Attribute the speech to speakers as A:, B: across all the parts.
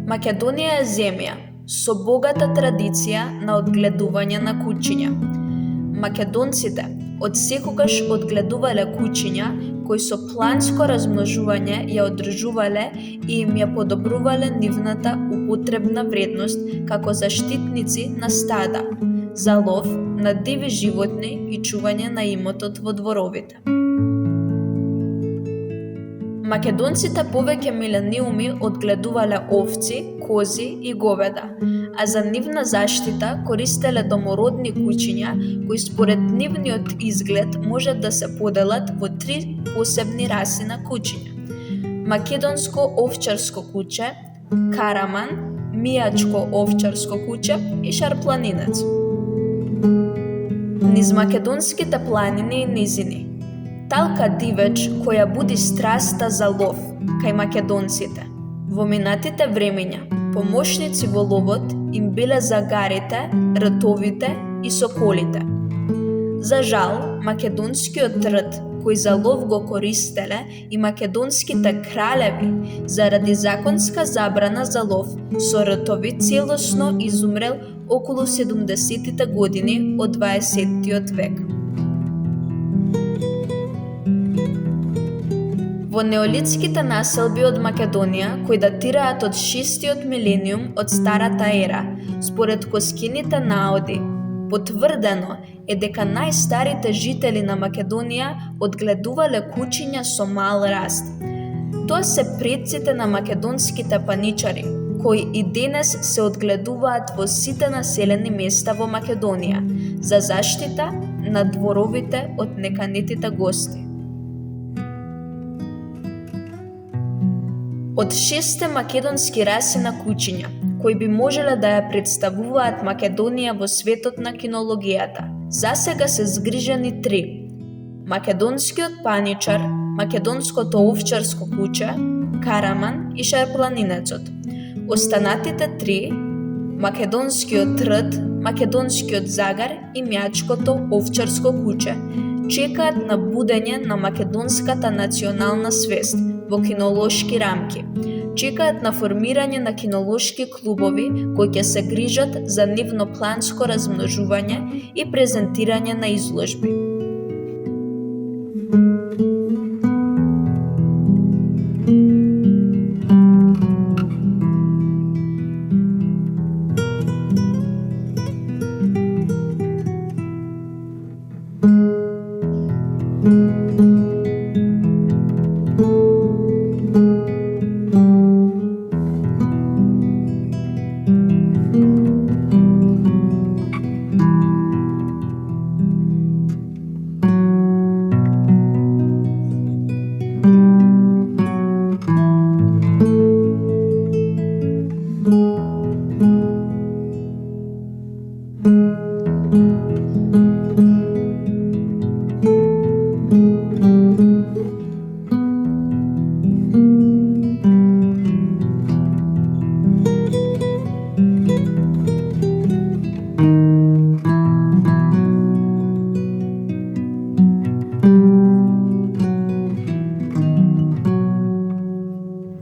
A: Македонија е земја со богата традиција на одгледување на кучиња. Македонците од секогаш одгледувале кучиња кои со планско размножување ја одржувале и им ја подобрувале нивната употребна вредност како заштитници на стада, за лов на диви животни и чување на имотот во дворовите. Македонците повеќе милениуми одгледувале овци, кози и говеда, а за нивна заштита користеле домородни кучиња кои според нивниот изглед можат да се поделат во 3 посебни раси на кучиња: македонско овчарско куче, караман, мијачко овчарско куче и шарпланинец. Низ македонските планини и низини талка дивеч која буди страста за лов кај македонците. Во минатите времиња помошници во ловот им биле загарите, ртовите и соколите. За жал, македонскиот рт кој за лов го користеле и македонските кралеви заради законска забрана за лов со ртови целосно изумрел околу 70-тите години од 20-тиот век. Во неолитските населби од Македонија, кои датираат од 6-тиот милениум од старата ера, според коскините наоди, потврдено е дека најстарите жители на Македонија одгледувале кучиња со мал раст. Тоа се предците на македонските паничари, кои и денес се одгледуваат во сите населени места во Македонија, за заштита на дворовите од неканетите гости. Од 6 македонски раси на кучиња, кои би можеле да ја представуваат Македонија во светот на кинологијата, засега се згрижени 3: македонскиот паничар, македонското овчарско куче, караман и шарпланинецот. Останатите 3, македонскиот рт, македонскиот загар и мијачкото овчарско куче, чекаат на будење на македонската национална свест во кинолошки рамки. Чекаат на формирање на кинолошки клубови кои ќе се грижат за нивно планско размножување и презентирање на изложби.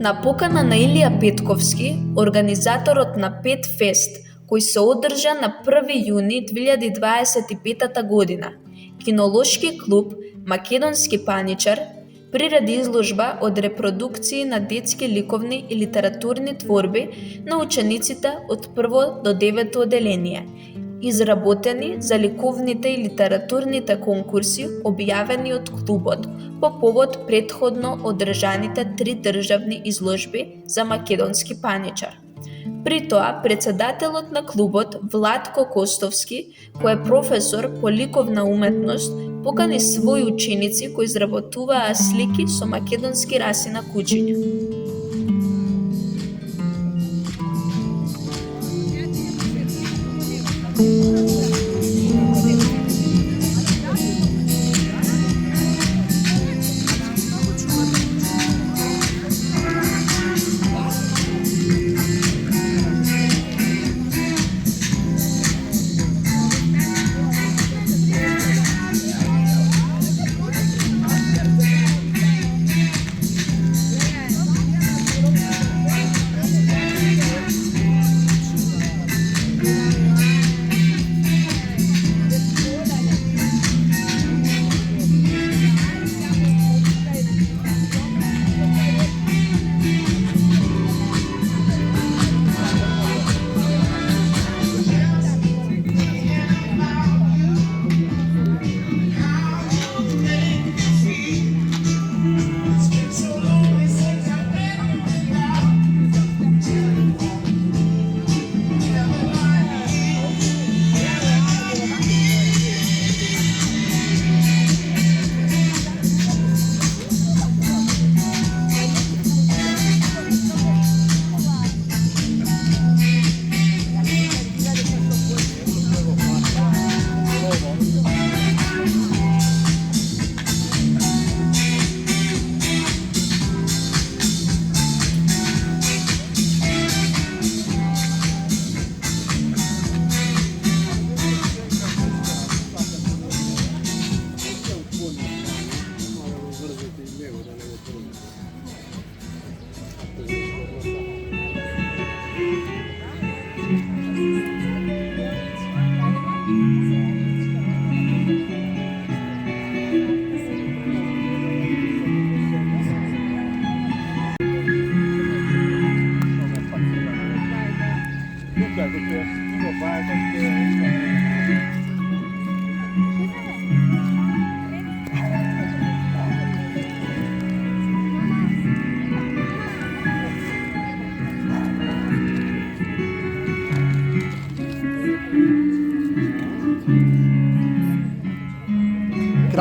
A: На покана на Илија Петковски, организаторот на Пет Фест, кој се одржа на 1 јуни 2025 година, кинолошки клуб Македонски паничар приреди изложба од репродукции на детски ликовни и литературни творби на учениците од 1 до 9 оделение, изработени за ликовните и литературните конкурси објавени од клубот по повод претходно одржаните 3 државни изложби за македонски паничар. При тоа, председателот на клубот Владко Костовски, кој е професор по ликовна уметност, покани своји ученици кои изработуваа слики со македонски раси на кучиња.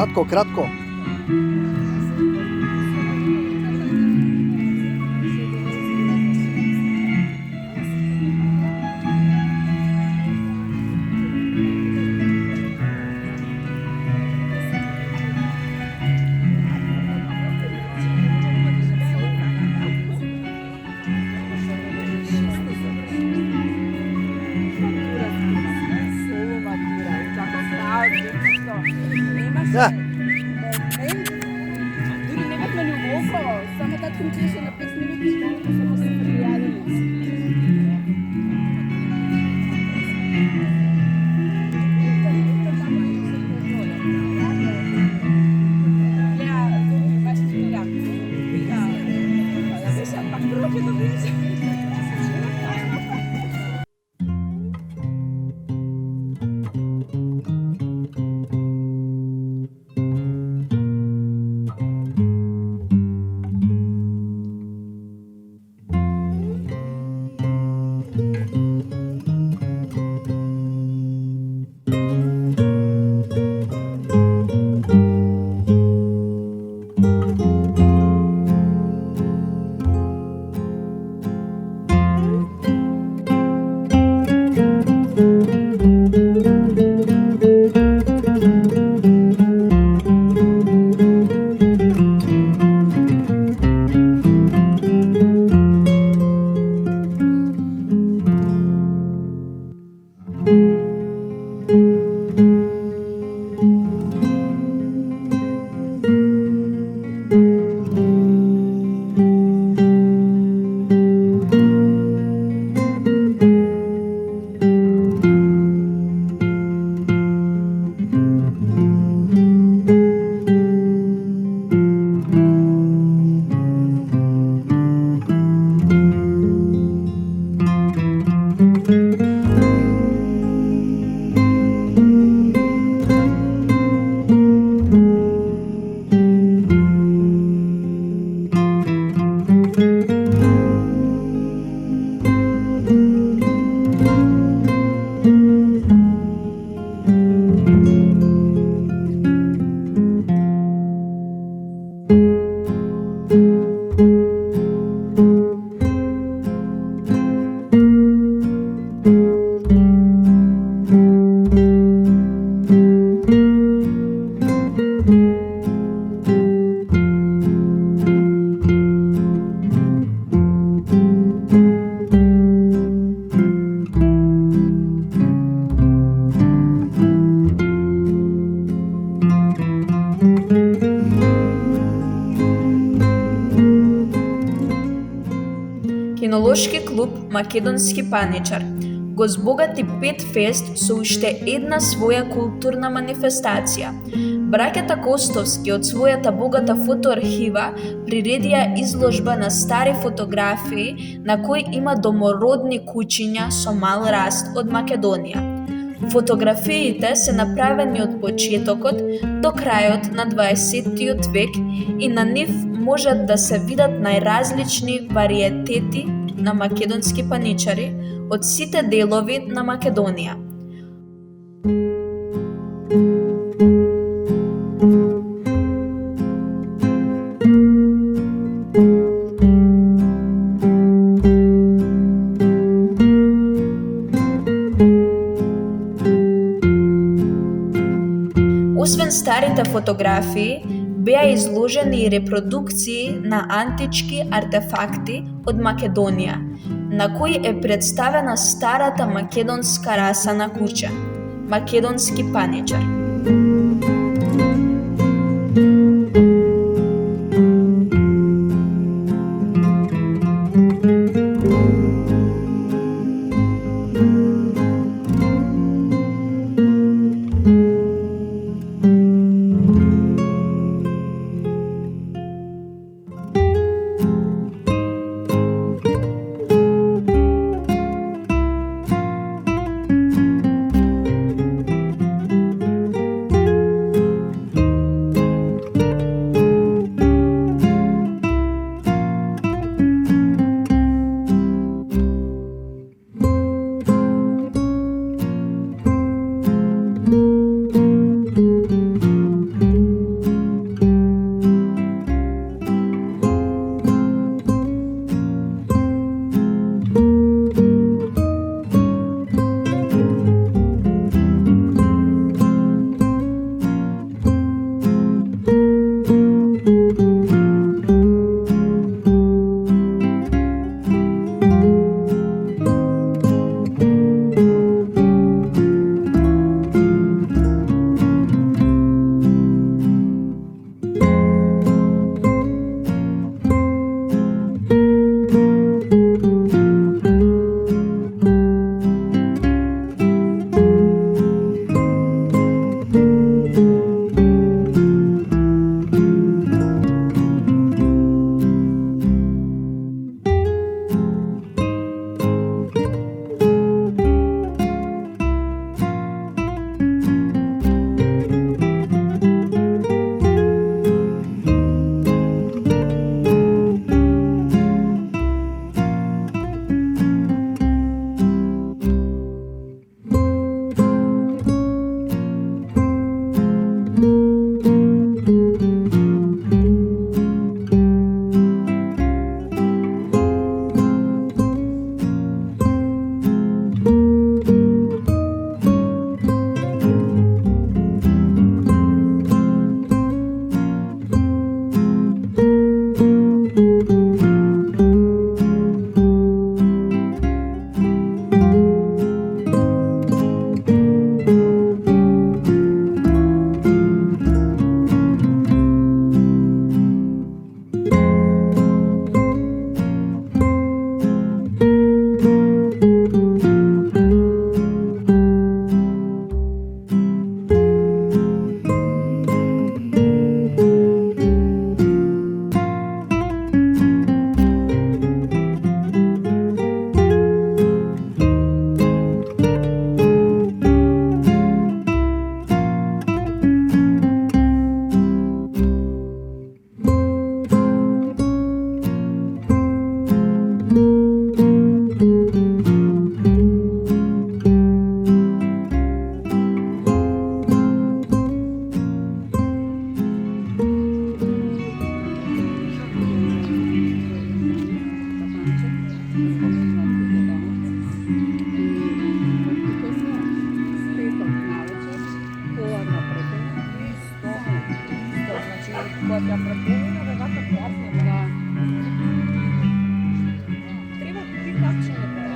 B: Кратко. Да.
C: Дури не бевме ни около, само татко ми чеше на 5 минути, само се пријавени.
A: Кинолошки клуб Македонски паничар го збогати Пет Фест со уште една своја културна манифестација. Браќата Костовски од својата богата фотоархива приредија изложба на стари фотографии на кои има домородни куќиња со мал раст од Македонија. Фотографиите се направени од почетокот до крајот на 20 век и на нив можат да се видат најразлични вариетети на македонски паничари од сите делови на Македонија. Освен старите фотографии, беа изложени и репродукции на антички артефакти од Македонија, на кои е представена старата македонска раса на куќа – македонски паничар.
C: да се преполнува вака платна. Да. Треба ти капчињата.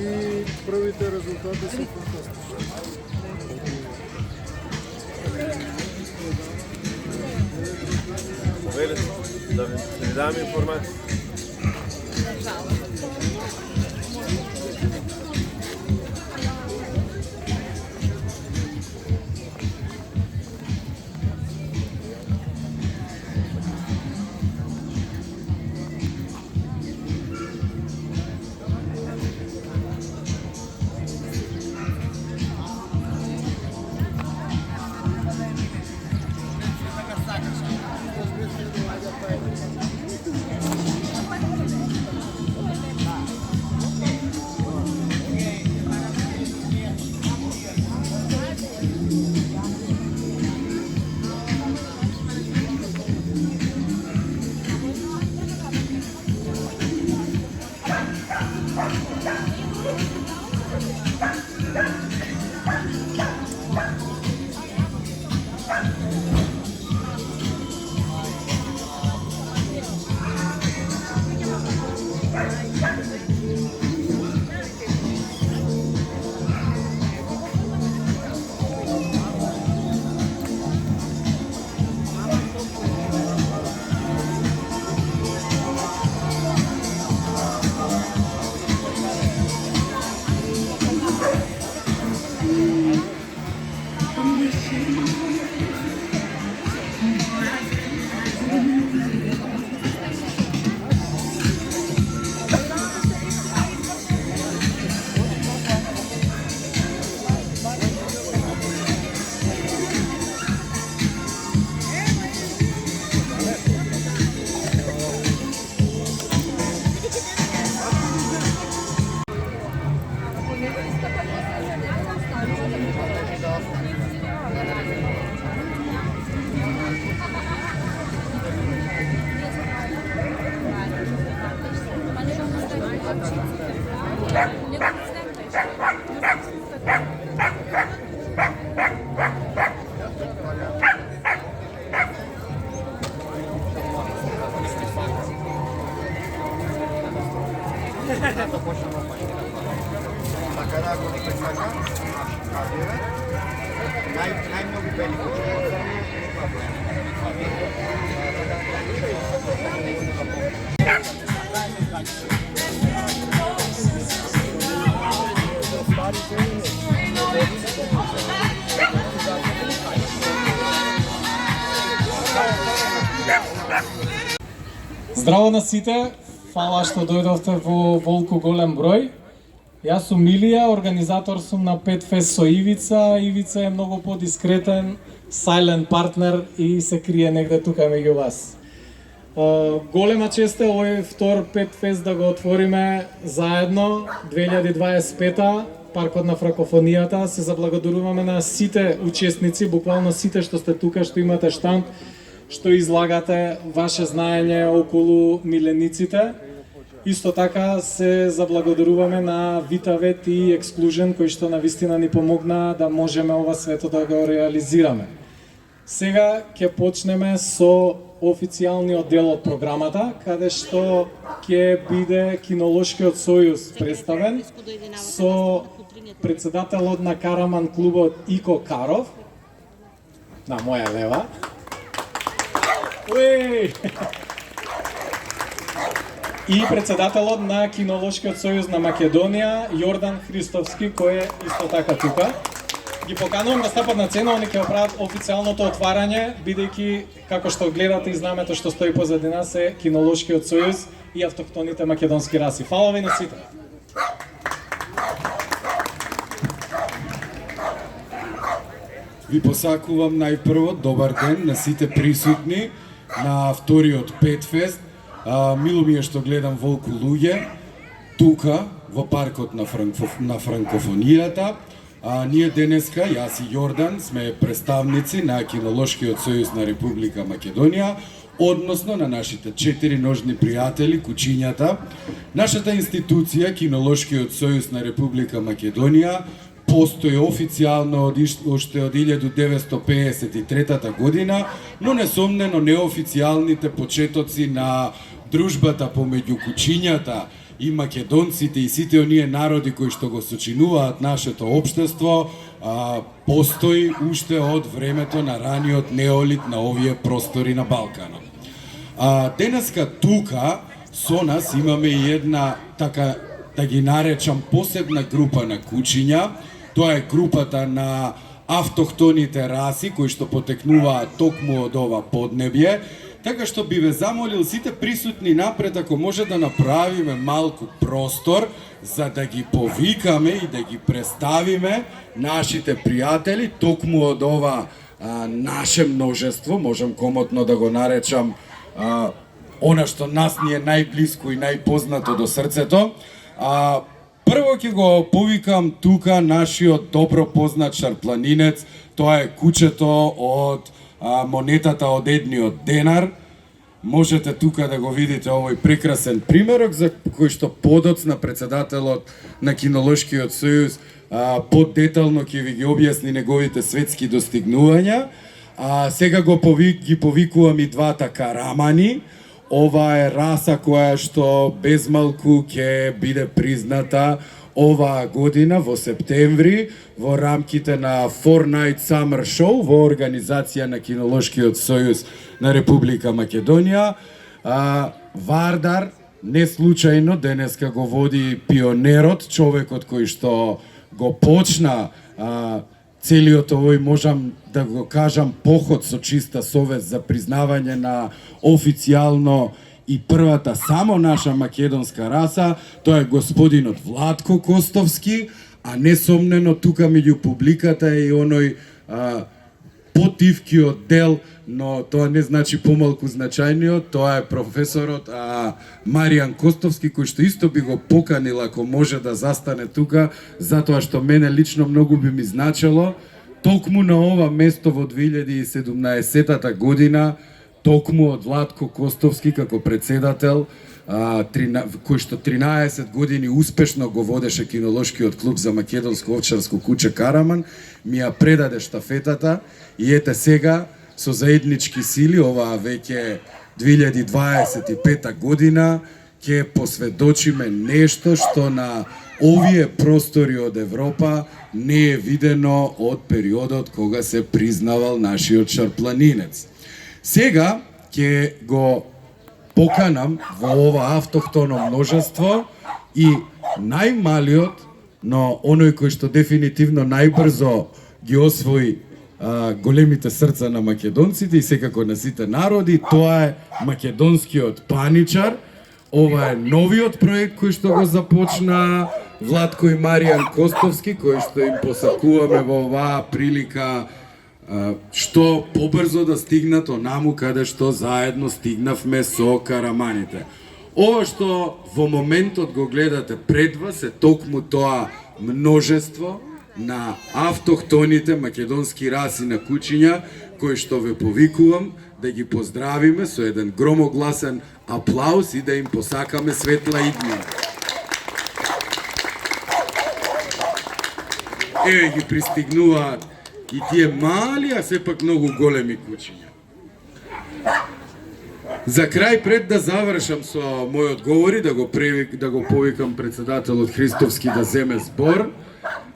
B: И првите резултати се фантастични.
D: Да ви дам информация.
E: Здраво на сите, фала што дојдовте во волку голем број. Јас сум Милија, организатор сум на Петфест со Ивица. Ивица е многу подискретен, silent партнер и се крие негде тука меѓу вас. Голема чест е овој втор Петфест да го отвориме заедно 2025-та, паркот на франкофонијата. Се заблагодаруваме на сите учесници, буквално сите што сте тука, што имате штанд, што излагате ваше знаење околу милениците. Исто така се заблагодаруваме на Витавет и Exclusion кои што навистина ни помогна да можеме ова свето да го реализираме. Сега ќе почнеме со официјалниот дел од програмата, каде што ќе биде Кинолошкиот сојуз представен со председателот на Караман клубот Ико Каров, на моја лева. И председателот на Кинолошкиот сојуз на Македонија, Јордан Христовски, кој е исто така тука. Ги поканувам да стапат на сцена, они ќе оправат официјалното отварање, бидејќи, како што гледате и знамето што стои позади нас е Кинолошкиот сојуз и автохтоните македонски раси. Фала ви на сите!
F: Ви посакувам најпрво добар ден на сите присутни на вториот Петфест. Мило ми е што гледам волку луѓе тука во паркот на франкофонијата. Ние денеска, јас и Јордан, сме представници на Кинолошкиот сојуз на Република Македонија, односно на нашите 4 ножни пријатели, кучињата. Нашата институција, Кинолошкиот сојуз на Република Македонија, постои официјално уште од 1953 година, но несомнено неофицијалните почетоци на дружбата помеѓу кучињата и македонците и сите оние народи кои што го сочинуваат нашето општество, постои уште од времето на раниот неолит на овие простори на Балканот. Денеска тука со нас имаме и една, така да ги наречам, посебна група на кучиња. Тоа е групата на автохтоните раси кои што потекнуваат токму од ова поднебје. Така што би ве замолил сите присутни напред, ако може да направиме малку простор за да ги повикаме и да ги представиме нашите пријатели токму од ова наше множество, можам комотно да го наречам она што нас ни е најблиско и најпознато до срцето. Прво ќе го повикам тука нашиот добро познат шарпланинец, тоа е кучето од монетата од едниот денар. Можете тука да го видите овој прекрасен примерок за кој што подоцна председателот на Кинолошкиот сојуз поддетално ќе ви ги објасни неговите светски достигнувања. Сега ги повикувам и двата карамани. Ова е раса која што безмалку ќе биде призната оваа година во септември во рамките на Fortnite Summer Show во организација на Кинолошкиот сојуз на Република Македонија. Вардар не случајно денеска го води пионерот, човекот кој што го почна целиот овој, можам да го кажам, поход со чиста совест за признавање на официјално и првата само наша македонска раса, тоа е господинот Владко Костовски, а несомнено тука меѓу публиката е и оној потивкиот дел, но тоа не значи помалку значајниот, тоа е професорот Маријан Костовски, кој што исто би го поканил ако може да застане тука, затоа што мене лично многу би ми значело токму на ова место во 2017 година, токму од Владко Костовски како председател кој што 13 години успешно го водеше кинолошкиот клуб за македонско овчарско куче Караман, ми ја предаде штафетата и ете сега со заеднички сили, оваа веќе 2025 година, ќе посведочиме нешто што на овие простори од Европа не е видено од периодот кога се признавал нашиот шарпланинец. Сега ќе го поканам во ова автохтоно множество и најмалиот, но оној кој што дефинитивно најбрзо ги освои големите срца на македонците и секако на сите народи, тоа е македонскиот паничар. Ова е новиот проект кој што го започна Владко и Маријан Костовски, кој што им посакуваме во оваа прилика што побрзо да стигнат онаму каде што заедно стигнавме со караманите. Ова што во моментот го гледате пред вас е токму тоа множество на автохтоните македонски раси на кучиња, кои што ве повикувам да ги поздравиме со еден громогласен аплауз и да им посакаме светла иднина. Еве ги пристигнуваат и тие мали, а сепак многу големи кучиња. За крај, пред да завршам со мојот говори, да го повикам председателот Христовски да земе збор,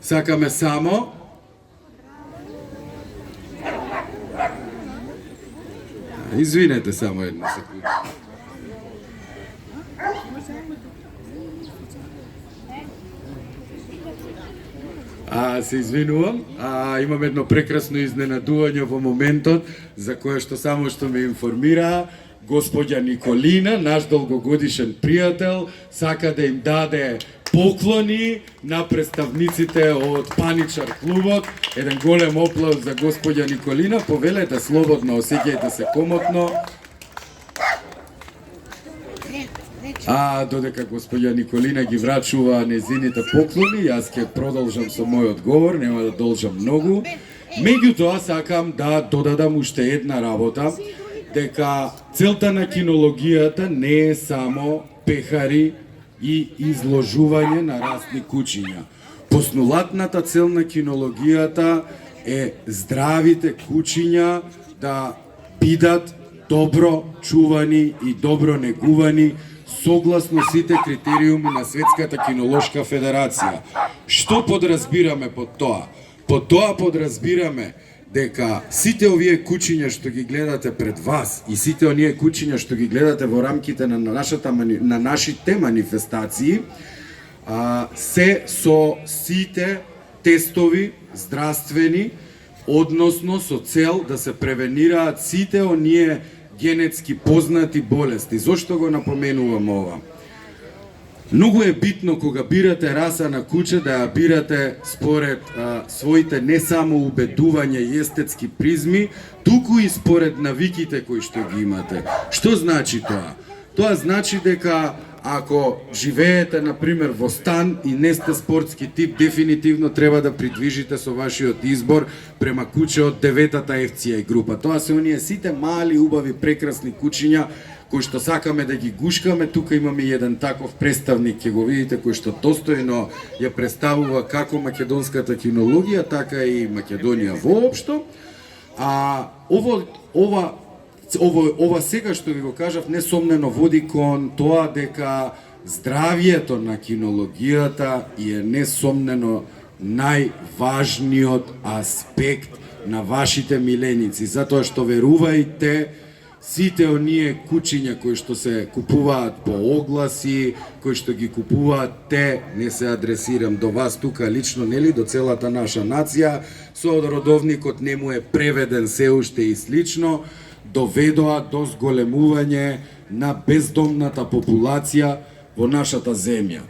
F: сакаме само извинете само една секунда. Се извинувам, имам едно прекрасно изненадување во моментот, за кое што само што ме информира господја Николина, наш долгогодишен пријател, сака да им даде поклони на представниците од Паничар клубот. Еден голем аплауз за господја Николина. Повелете слободно, осеќајте се комотно. Додека господја Николина ги врачува незините поклони, јас ќе продолжам со мојот говор, нема да должам многу. Меѓутоа, сакам да додадам уште една работа, дека целта на кинологијата не е само пехари и изложување на расни кучиња. Поснулатната цел на кинологијата е здравите кучиња да бидат добро чувани и добро негувани согласно сите критериуми на Светската кинолошка федерација. Што подразбираме под тоа? Под тоа подразбираме дека сите овие кучиња што ги гледате пред вас и сите оние кучиња што ги гледате во рамките на нашите манифестации се со сите тестови здравствени, односно со цел да се превенираат сите оние генетски познати болести. Зошто го напоменувам ова? Многу е битно кога бирате раса на куче да ја бирате според своите не само убедувања и естетски призми, туку и според навиките кои што ги имате. Што значи тоа? Тоа значи дека ако живеете, например, во стан и не сте спортски тип, дефинитивно треба да придвижите со вашиот избор према куче од 9-та FCI група. Тоа се оние сите мали, убави, прекрасни кучиња кои што сакаме да ги гушкаме. Тука имаме еден таков представник, ќе го видите, кој што достојно ја представува како македонската кинологија, така и Македонија воопшто. Ова сега што ви го кажав несомнено води кон тоа дека здравието на кинологијата е несомнено најважниот аспект на вашите миленици, затоа што верувајте, сите оние кучиња кои што се купуваат по огласи, кои што ги купуваат те, не се адресирам до вас тука лично, нели, до целата наша нација, со родовникот не му е преведен се уште и слично, доведоа до зголемување на бездомната популација во нашата земја.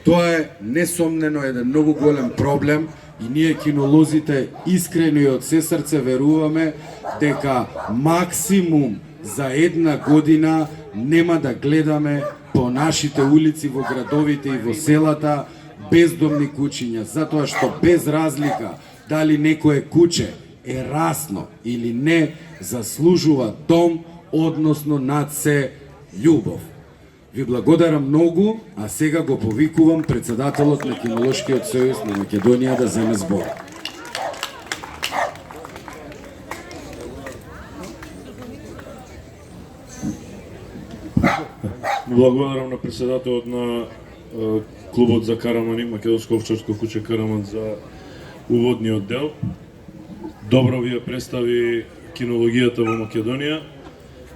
F: Тоа е несомнено еден многу голем проблем и ние кинолозите искрено и од се срце веруваме дека максимум за една година нема да гледаме по нашите улици во градовите и во селата бездомни кучиња, затоа што без разлика дали некое куче е расно или не, заслужува дом, односно над се љубов. Ви благодарам многу, а сега го повикувам председателот на Кинолошкиот сојуз на Македонија да земе збор.
G: Благодарам на председателот на клубот за карамани, Македонско овчарско куќе Караман, за уводниот дел. Добро ви ја представи кинологијата во Македонија.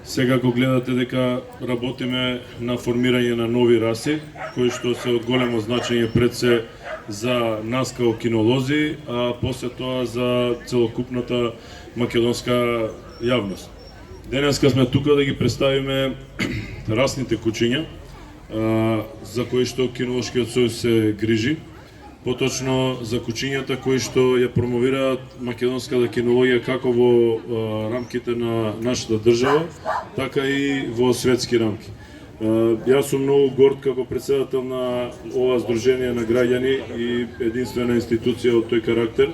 G: Сега го гледате дека работиме на формирање на нови раси, кои што се од големо значење пред се за нас као кинолози, а после тоа за целокупната македонска јавност. Денеска сме тука да ги представиме расните кучиња, за кои што Кинолошкиот сојуз се грижи, поточно за кучињата кои што ја промовираат македонската кинологија како во рамките на нашата држава, така и во светски рамки. Јас сум многу горд како председател на ова здружение на граѓани и единствена институција од тој карактер,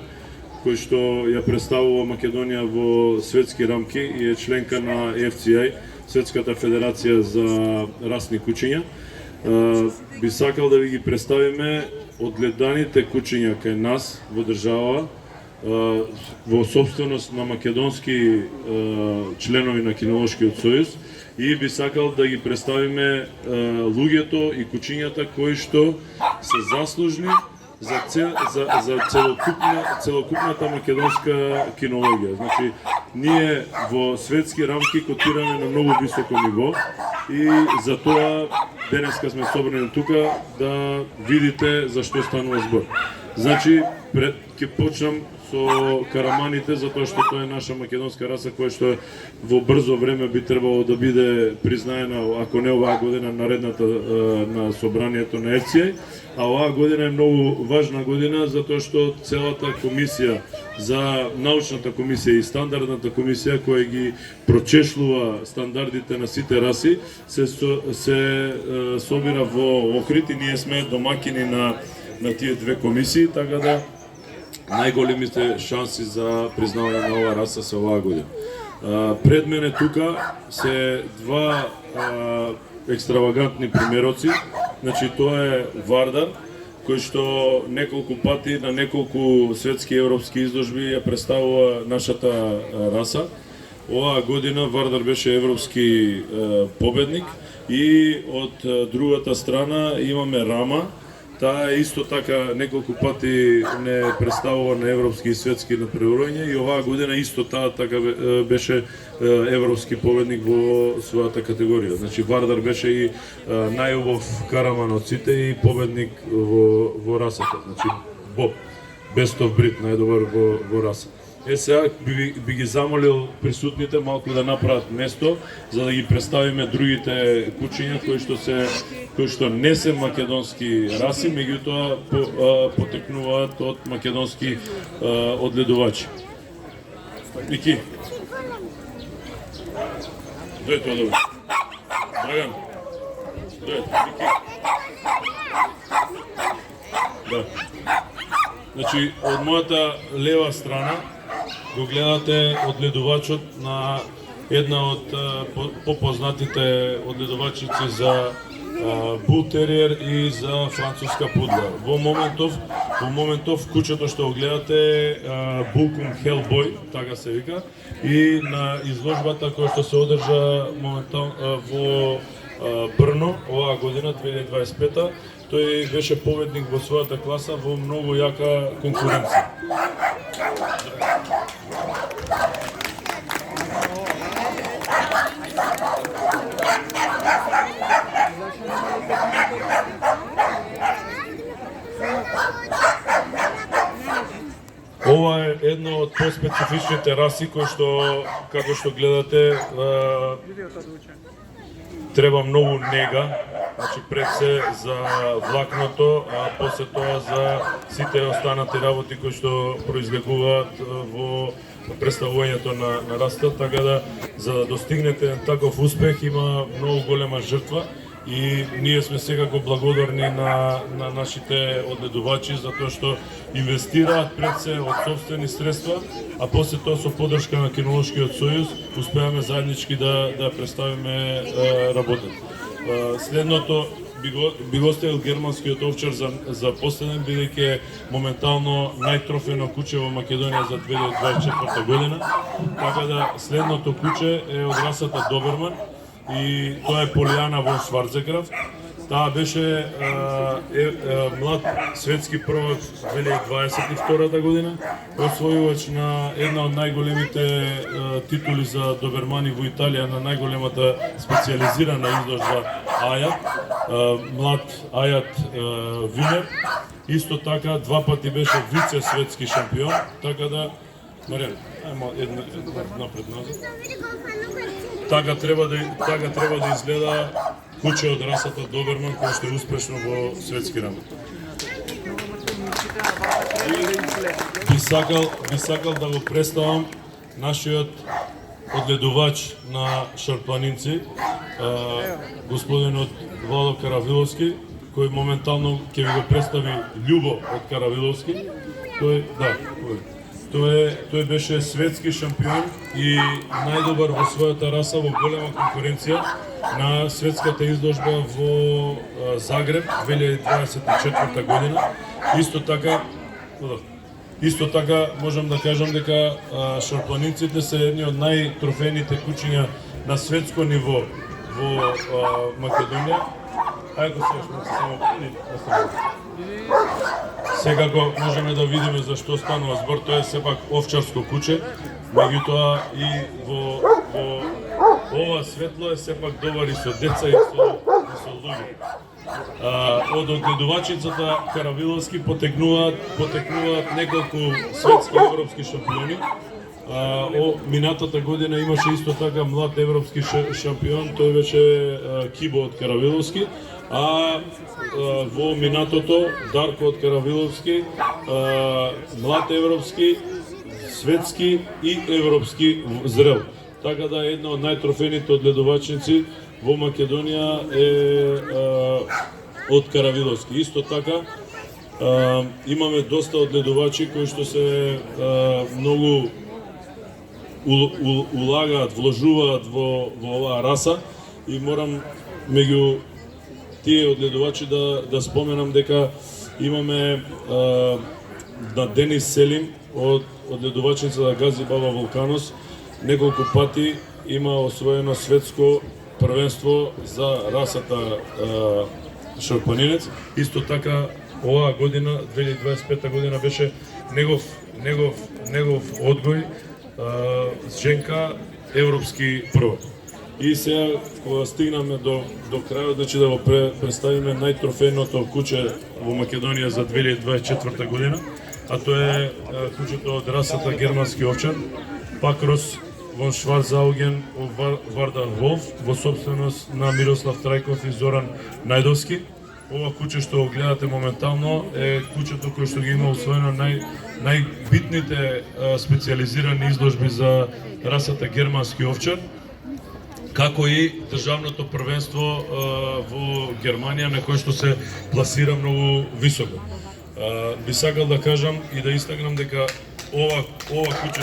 G: кој што ја представува Македонија во светски рамки и е членка на FCI, Светската федерација за расни кучиња. Би сакал да ви ги представиме одгледаните кучиња кај нас во држава, во собственост на македонски членови на Кинолошкиот сојуз, и би сакал да ги представиме луѓето и кучињата кои што се заслужни за целокупната македонска кинологија. Значи, ние во светски рамки котираме на многу високо ниво и за тоа денеска сме собрани тука да видите за што станува збор. Значи, ќе почнам со караманите, затоа што тоа е наша македонска раса која што во брзо време би требало да биде признаена, ако не оваа година, наредната на собранието на FCI, а оваа година е многу важна година затоа што целата комисија за научната комисија и стандардната комисија која ги прочешлува стандардите на сите раси се собира во Охрид и ние сме домакини на тие две комисии, така да најголемите шанси за признавање на оваа раса се оваа година. Пред мене тука се два екстравагантни примероци. Значи, тоа е Вардар, кој што неколку пати на неколку светски и европски изложби ја представува нашата раса. Оваа година Вардар беше европски победник и од другата страна имаме Рама. Таа исто така неколку пати не представува на европски и светски надпреварувања и оваа година исто таа така беше европски победник во својата категорија. Значи Вардар беше и најубав караман од сите и победник во расата. Значи Боб, Best of Breed, најдобар во раса. Сега би ги замолил присутните малку да направат место за да ги представиме другите кучиња кои што не се македонски раси, меѓутоа потекнуваат од македонски одгледувачи. Ники. Дојте одобро. Драган. Дојте, Ники. Да. Значи, од мојата лева страна го гледате одгледувачот на една од попознатите одгледувачици за Бул Териер и за француска пудла. Во моментов кучето што го гледате е Булкум Хелбој, така се вика, и на изложбата која што се одржа моментално во Брно оваа година 2025, тој беше победник во својата класа во многу јака конкуренција. Ова е една од поспецифичните раси кои што, како што гледате, треба многу нега, значи пред се за влакното, а после тоа за сите останати работи кои што произлегуваат во представувањето на раста, така да за да достигнете таков успех има многу голема жртва и ние сме секако благодарни на нашите одгледувачи затоа што инвестираат пред се од собствени средства, а после тоа со поддршка на Кинолошкиот сојуз успеаме заеднички да представиме работата. Следното би го оставил германскиот овчар за последен, бидејќи моментално најтрофено куче во Македонија за 2024 година. Така да следното куче е од расата Доберман и тоа е Полијана во Шварцеграф. Таа беше млад светски првак 2022 година, освојувач на една од најголемите титули за добермани во Италија, на најголемата специјализирана изложба Ајат, млад Ајат Винер. Исто така два пати беше вице светски шампион, така да Марен, ајмо една напред назад. Така треба да изгледа куче од расата Доберман кој што е успешно во светски рамки. Би сакал да го представам нашиот одледувач на шарпланинци, господинот Владо Каравиловски, кој моментално ќе ви го представи Љубо од Каравиловски. Тој беше светски шампион и најдобар во својата раса во голема конкуренција на светската изложба во Загреб 2024 година. Исто така можам да кажам дека шарпланинците се едни од најтрофените кучиња на светско ниво во Македонија. Ајде само секако можеме да видиме за што станува збор, тоа е сепак овчарско куче, меѓутоа и во ова светло е сепак добар и со деца и со луѓе. Од огледувачицата Каравиловски потекнуваат неколку светски и европски шампиони. Минатата година имаше исто така млад европски шампион, тој беше Кибо од Каравиловски, а во минатото Дарко од Каравиловски, млад европски, светски и европски зрел. Така да една од најтрофените одледувачници во Македонија е од Каравиловски. Исто така имаме доста одледувачи кои што се многу улагаат, вложуваат во оваа раса и морам меѓу тие одледувачи да споменам дека имаме на Денис Селим од одледувачница на Гази Баба Волканос, неколку пати има освоено светско првенство за расата шарпланинец. Исто така оваа година, 2025 година беше негов одгој женка европски првак. И сега кога стигнаме до крајот, значи да го представиме најтрофејното куче во Македонија за 2024 година, а тоа е кучето од расата германски овчар, Пакрос во Шварцауген Вардан Волф, во собственост на Мирослав Трајков и Зоран Најдовски. Ова куче што го гледате моментално е кучето кој што ги има усвоено најбитните специјализирани изложби за расата германски овчар, како и државното првенство во Германија на кој што се пласира многу високо. Би сакал да кажам и да истакнам дека ова куче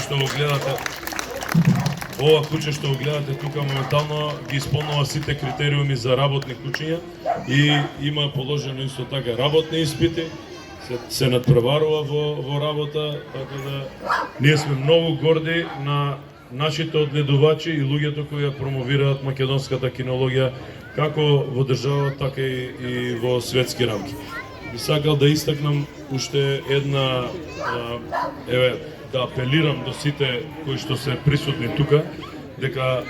G: што го гледате тука моментално ги исполнува сите критериуми за работни кучиња и има положено исто така работни испити, се надпреварува во работа, така да ние сме многу горди на нашите одледувачи и луѓето кои ја промовираат македонската кинологија како во држава, така и во светски рамки. Би сакал да истакнам уште една, да апелирам до сите кои што се присутни тука, дека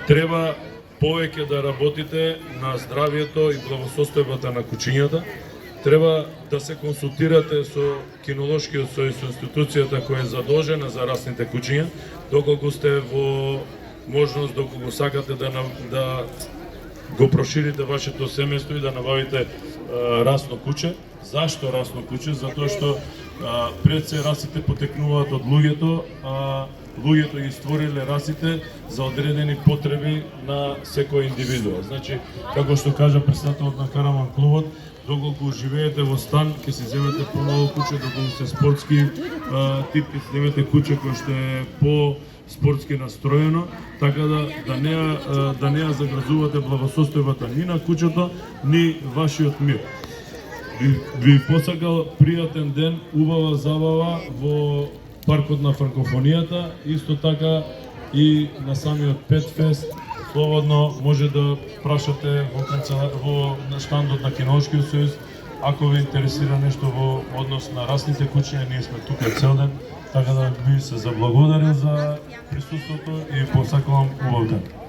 G: треба повеќе да работите на здравието и благосостојбата на кучињата. Треба да се консултирате со кинолошкиот сојуз, со институцијата која е задолжена за расните кучиња, доколку сте во можност, доколку сакате да го проширите вашето семејство и да набавите расно куче. Зашто расно куче? Затоа што пред се расите потекнуваат од луѓето, а луѓето ги створиле расите за одредени потреби на секој индивидуа. Значи, како што кажа председателот на Караман клубот, доколку живеете во стан, ќе си земете помалку куче, доколку сте спортски тип, ќе си земете куче кој што е спортски настроено, така да не ја загрозувате благосостојбата ни на куќето, ни вашиот мир. Ви посакал пријатен ден, убава забава во паркот на франкофонијата, исто така и на самиот Петфест. Слободно може да прашате во штандот на Кинолошкиот сојуз ако ви интересира нешто во однос на расните куќи, ние сме тука цел ден, така да ви се заблагодарам за присуството и посакувам убав ден.